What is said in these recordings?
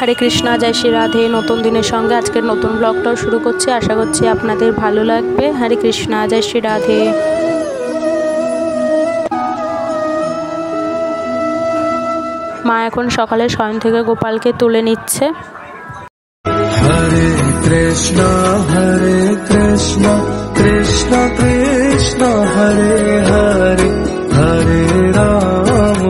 হরে কৃষ্ণা, জয় শ্রী রাধে। নতুন দিনের সঙ্গে আজকের নতুন ব্লগটাও শুরু করছি। আশা করছি আপনাদের ভালো লাগবে। হরে কৃষ্ণা, জয় শ্রী রাধে। মা এখন সকালে শয়ন থেকে গোপালকে তুলে নিচ্ছে। হরে কৃষ্ণ কৃষ্ণ কৃষ্ণ হরে হরে, হরে রাম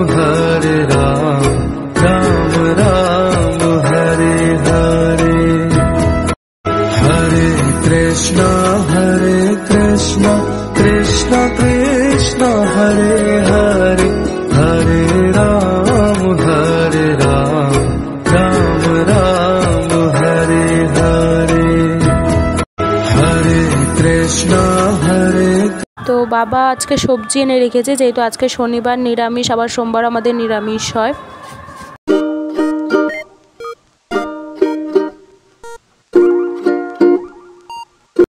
রাম রাম হরে হরে। হরে কৃষ্ণ কৃষ্ণ কৃষ্ণ হরে হরে, হরে রাম রাম রাম হরে হরে। হরে কৃষ্ণ তো বাবা আজকে সবজি এনে রেখেছে, যেহেতু আজকে শনিবার নিরামিষ, আবার সোমবার আমাদের নিরামিষ হয়।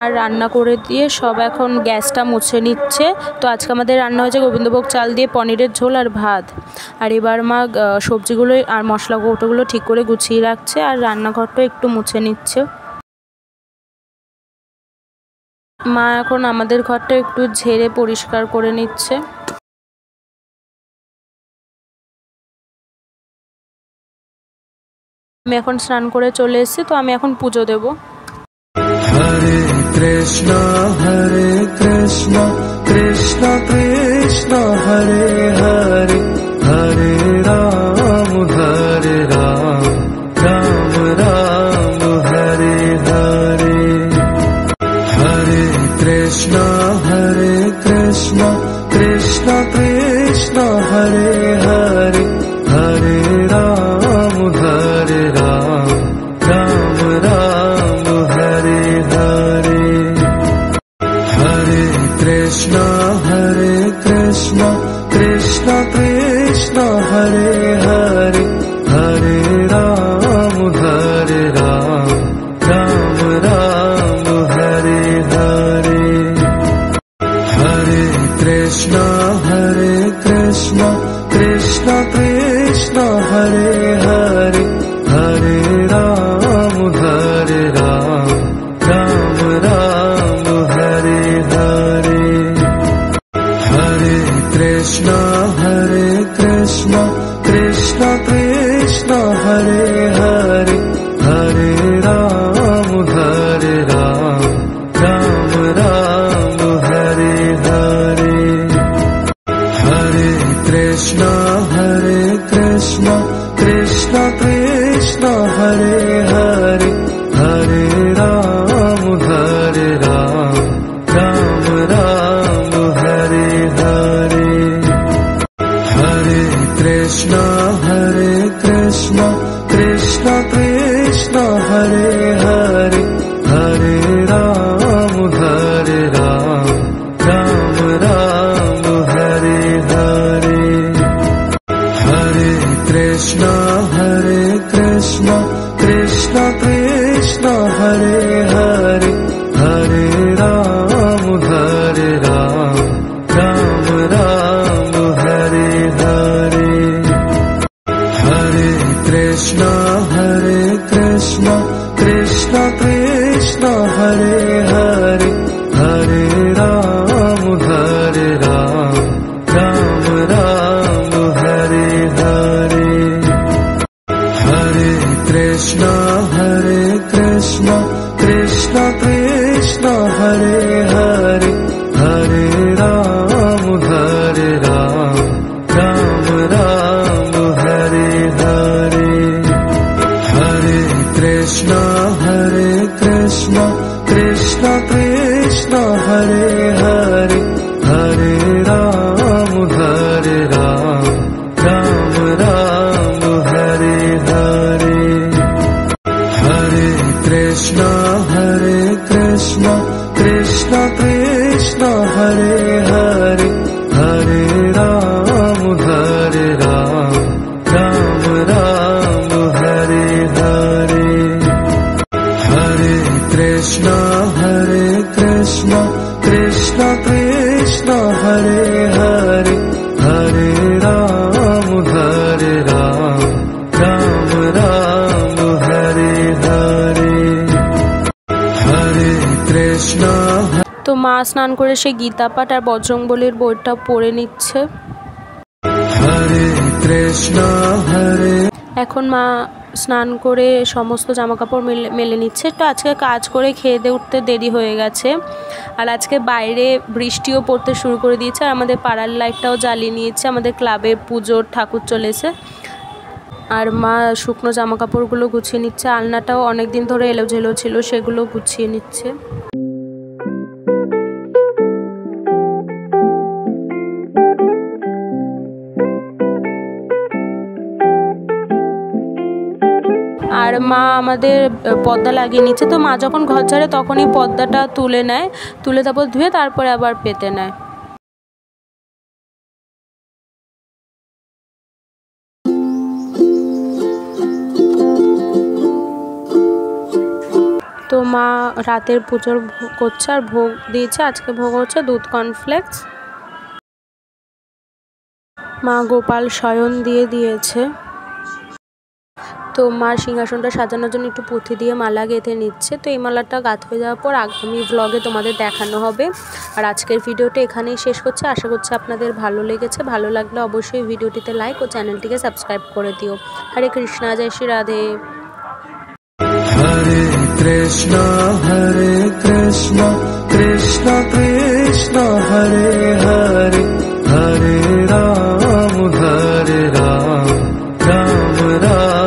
আর রান্না করে দিয়ে সব এখন গ্যাসটা মুছে নিচ্ছে। তো আজকে আমাদের রান্না হয়েছে গোবিন্দভোগ চাল দিয়ে পনিরের ঝোল আর ভাত। আর এবার মা সবজিগুলো আর মশলা কৌটোগুলো ঠিক করে গুছিয়ে রাখছে, আর রান্নাঘরটা একটু মুছে নিচ্ছে। মা এখন আমাদের ঘরটা একটু ঝেড়ে পরিষ্কার করে নিচ্ছে। আমি এখন স্নান করে চলে এসেছি, তো আমি এখন পুজো দেব। হরে কৃষ্ণ কৃষ্ণ কৃষ্ণ হরে হরে, হরে রাম রাম রাম হরে হরে। হরে কৃষ্ণ কৃষ্ণ কৃষ্ণ হরে হরে, হরে রাম রাম রাম হরে হরে। হরে কৃষ্ণ কৃষ্ণ কৃষ্ণ হরে হরে, হরে রাম রাম রাম হরে হরে। হরে কৃষ্ণ কৃষ্ণ কৃষ্ণ হরে হরে, হরে রাম রাম রাম হরে হরে। হরে কৃষ্ণ কৃষ্ণ কৃষ্ণ হরে হরে, হরে রাম রাম রাম হরে হরে। হরে কৃষ্ণ কৃষ্ণ কৃষ্ণ হরে হরে, হরে রাম রাম রাম হরে হরে। হরে কৃষ্ণ কৃষ্ণ কৃষ্ণ হরে হরে, হরে রাম রাম রাম হরে হরে। হরে কৃষ্ণ কৃষ্ণ কৃষ্ণ হরে হরে, হরে রাম রাম রাম হরে হরে। হরে কৃষ্ণ কৃষ্ণ কৃষ্ণ হরে হরে, হরে রাম রাম রাম হরে হরে। হরে কৃষ্ণ কৃষ্ণ কৃষ্ণ হরে হরে, হরে রাম রাম রাম হরে হরে। হরে কৃষ্ণ কৃষ্ণ কৃষ্ণ হরে হরে, হরে রাম রাম রাম হরে হরে। হরে কৃষ্ণ কৃষ্ণ কৃষ্ণ হরে হরে, হরে রাম রাম রাম হরে হরে। হরে কৃষ্ণ কৃষ্ণ কৃষ্ণ হরে হরে, হরে রাম রাম রাম মা স্নান করে সে গীতা পাঠ আর বজরংবলীর বইটা পড়ে নিচ্ছে। হরে কৃষ্ণ হরে। এখন মা স্নান করে সমস্ত জামাকাপড় মেলে নিচ্ছে। তো আজকে কাজ করে খেয়ে দিয়ে উঠতে দেরি হয়ে গেছে, আর আজকে বাইরে বৃষ্টিও পড়তে শুরু করে দিয়েছে, আর আমাদের পাড়ার লাইটটাও জ্বালিয়ে নিয়েছে। আমাদের ক্লাবে পুজোর ঠাকুর চলেছে, আর মা শুকনো জামাকাপড়গুলো গুছিয়ে নিচ্ছে। আলনাটাও অনেক দিন ধরে এলোঝেলো ছিল, সেগুলো গুছিয়ে নিচ্ছে। আর মা আমাদের পর্দা লাগিয়ে নিচ্ছে। তো মা যখন ঘর ছাড়ে তখনই পর্দাটা তুলে নেয়, তুলে তারপর ধুয়ে তারপরে আবার পেতে নেয়। তো মা রাতের পুজোর করছে আর ভোগ দিয়েছে। আজকে ভোগ হচ্ছে দুধ কর্নফ্লেক্স। মা গোপাল শয়ন দিয়েছে। তো মার সিংহাসনটা সাজানোর জন্য একটু পুঁথি দিয়ে মালা গেঁথে নিচ্ছে। তো এই মালাটা গাঁথা হয়ে যাওয়ার পর আগামী ব্লগে তোমাদের দেখানো হবে। আর আজকের ভিডিওটা এখানেই শেষ করছি। আশা করছি আপনাদের ভালো লেগেছে। ভালো লাগলে অবশ্যই ভিডিওটিতে লাইক ও চ্যানেলটিকে সাবস্ক্রাইব করে দিও। হরে কৃষ্ণা, জয় শ্রী রাধে। হরে কৃষ্ণ কৃষ্ণ কৃষ্ণ হরে হরে, হরে রাম রাম রাম